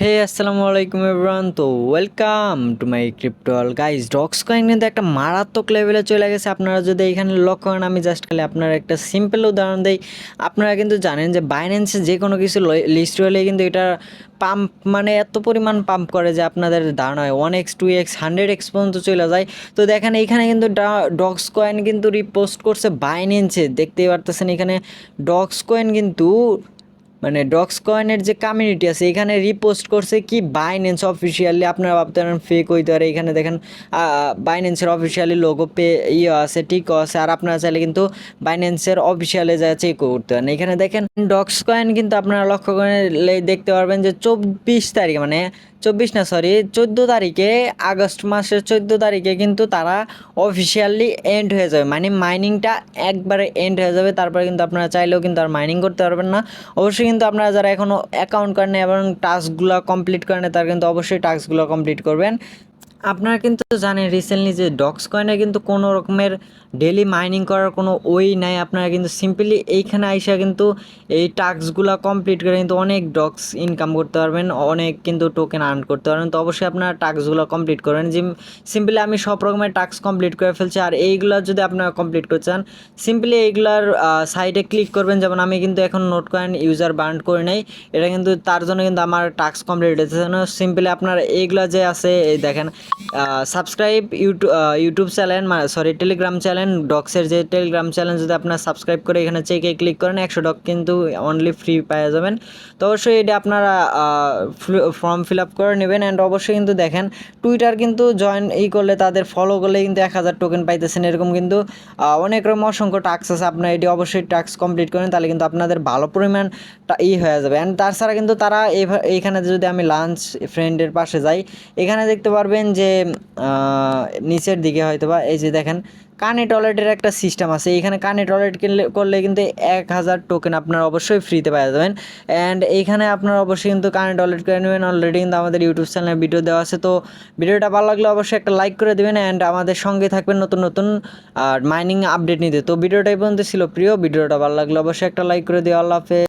হে আসসালামু আলাইকুম এভরিওয়ান। তো welcome to my crypto guys. Dogs coin কিন্তু একটা মারাত্মক লেভেলে চলে গেছে। আপনারা যদি এখানে লক্ষ্য করেন, আমি জাস্ট খালি আপনার একটা সিম্পল উদাহরণ দেই। আপনারা কিন্তু জানেন যে বাইন্যান্সে যে কোনো কিছু লিস্ট হলে কিন্তু এটা পাম্প মানে এত পরিমাণ পাম্প করে যে আপনাদের ধারণা হয় 1x 2x 100x পর্যন্ত চলে যায়। তো দেখেন এইখানে কিন্তু ডক্স কয়েন কিন্তু রিপোস্ট করছে বাইন্যান্সে, দেখতেই পারতেছেন এখানে ডক্স কয়েন কিন্তু মানে ডক্স কয়েনের যে কমিউনিটি আছে এখানে রিপোস্ট করছে কি বাইন্যান্স অফিসিয়ালি। আপনারা ভাবতে পারেন ফেক হইতে পারে, এখানে দেখেন বাইন্যান্সের অফিসিয়ালি লোগো ইয়ে আছে, টিকও আছে। আর আপনারা চাইলে কিন্তু বাইন্যান্সের অফিসিয়ালে যা চেক করতে পারেন। এখানে দেখেন ডক্স কয়েন কিন্তু আপনারা লক্ষ্য করে দেখতে পারবেন যে 24 তারিখ মানে 24 না সরি 14 তারিখে, আগস্ট মাসের 14 তারিখে কিন্তু তারা অফিসিয়ালি এন্ড হয়ে যাবে, মানে মাইনিংটা একবারে এন্ড হয়ে যাবে। তারপরে কিন্তু আপনারা চাইলেও কিন্তু আর মাইনিং করতে পারবেন না। অবশ্যই কিন্তু আপনারা যারা এখনও অ্যাকাউন্ট করেন এবং টাস্কগুলো কমপ্লিট করেন তারা কিন্তু অবশ্যই টাস্কগুলো কমপ্লিট করবেন। আপনারা কিন্তু জানেন রিসেন্টলি যে ডক্স কয়েনে কিন্তু কোনো রকমের ডেলি মাইনিং করার কোনো ওই নাই। আপনারা কিন্তু সিম্পলি এইখানে আইসা কিন্তু এই টাস্কগুলো কমপ্লিট করে কিন্তু অনেক ডক্স ইনকাম করতে পারবেন, অনেক কিন্তু টোকেন আর্ন করতে পারবেন। তো অবশ্যই আপনারা টাস্কগুলো কমপ্লিট করেন। যে সিম্পলি আমি সব রকমের টাস্ক কমপ্লিট করে ফেলছি। আর এইগুলো যদি আপনারা কমপ্লিট করতে চান, সিম্পলি এইগুলার সাইডে ক্লিক করবেন। যেমন আমি কিন্তু এখন নোট কয়েন ইউজার বার্ন করে নাই, এটা কিন্তু তার জন্য কিন্তু আমার টাস্ক কমপ্লিট হচ্ছে না। সিম্পলি আপনার এইগুলা যে আছে এই দেখেন subscribe YouTube channel, sorry Telegram channel, ডক্সের যে টেলিগ্রাম চ্যানেল যদি আপনার সাবস্ক্রাইব করে এখানে চেকে ক্লিক করেন 100 ডক কিন্তু অনলি ফ্রি পেয়ে যাবেন। তো অবশ্যই এটা আপনারা ফর্ম ফিল আপ করে নেবেন। অ্যান্ড অবশ্যই কিন্তু দেখেন টুইটার কিন্তু জয়েন করলে, তাদের ফলো করলে কিন্তু 1000 টোকেন পাইতেছেন। এরকম কিন্তু অনেক রকম অসংখ্য টাস্ক আছে। আপনার এটি অবশ্যই টাস্ক কমপ্লিট করেন, তাহলে কিন্তু আপনাদের ভালো পরিমাণ হয়ে যাবে। অ্যান্ড তাছাড়া কিন্তু তারা এইখানে যদি আমি লাঞ্চ ফ্রেন্ডের পাশে যাই, এখানে দেখতে পারবেন যে নিচের দিকে হয়তো বা এই যে দেখেন কানে টয়লেটের একটা সিস্টেম আছে। এইখানে কানে টয়লেট করলে কিন্তু 1000 টোকেন আপনারা অবশ্যই ফ্রিতে পেয়ে যাবেন। অ্যান্ড এইখানে আপনারা অবশ্যই কিন্তু কানে টয়লেট করে নেবেন। অলরেডি কিন্তু আমাদের ইউটিউব চ্যানেলে ভিডিও দেওয়া আছে। তো ভিডিওটা ভালো লাগলে অবশ্যই একটা লাইক করে দেবেন অ্যান্ড আমাদের সঙ্গে থাকবেন নতুন নতুন আর মাইনিং আপডেট নিতে। তো ভিডিওটা এই পর্যন্ত ছিল প্রিয়। ভিডিওটা ভালো লাগলে অবশ্যই একটা লাইক করে দিও। আল্লাহ হাফেজ।